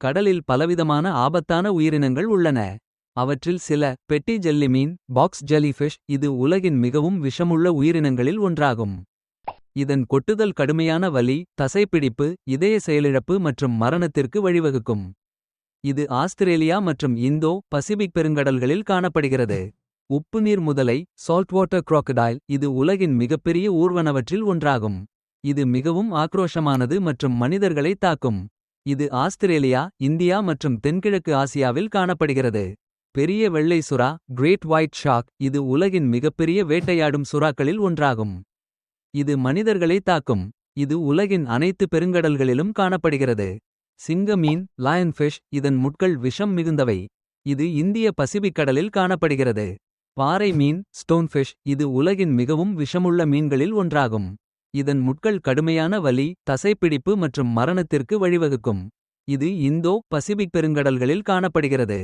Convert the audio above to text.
கடலில் பலவிதமான ஆபத்தான உயிரினங்கள் உள்ளன. அவற்றில் சில பெட்டி ஜெல்லிமீன், பாக்ஸ் ஜெலிஃபிஷ். இது உலகின் மிகவும் விஷமுள்ள உயிரினங்களில் ஒன்றாகும். இதன் கொட்டுதல் கடுமையான வலி, தசைப்பிடிப்பு, இதய செயலிழப்பு மற்றும் மரணத்திற்கு வழிவகுக்கும். இது ஆஸ்திரேலியா மற்றும் இந்தோ பசிபிக் பெருங்கடல்களில் காணப்படுகிறது. உப்புநீர் முதலை சால்ட்வாட்டர் crocodile. இது உலகின் மிகப்பெரிய ஊர்வனவற்றில் ஒன்றாகும். இது மிகவும் ஆக்ரோஷமானது மற்றும் மனிதர்களை தாக்கும். இது ஆஸ்திரேலியா, இந்தியா மற்றும் தென்கிழக்கு ஆசியாவில் காணப்படுகிறது. பெரிய வெள்ளை சுறா கிரேட் ஒயிட் ஷார்க். இது உலகின் மிகப்பெரிய வேட்டையாடும் சுறாக்களில் ஒன்றாகும். இது மனிதர்களை தாக்கும். இது உலகின் அனைத்து பெருங்கடல்களிலும் காணப்படுகிறது. சிங்க மீன் லயன்ஃபிஷ். இதன் முட்கள் விஷம் மிகுந்தவை. இது இந்திய பசிபிக் கடலில் காணப்படுகிறது. பாறை மீன் ஸ்டோன்ஃபிஷ். இது உலகின் மிகவும் விஷமுள்ள மீன்களில் ஒன்றாகும். இதன் முட்கள் கடுமையான வலி, தசைப்பிடிப்பு மற்றும் மரணத்திற்கு வழிவகுக்கும். இது இந்தோ பசிபிக் பெருங்கடல்களில் காணப்படுகிறது.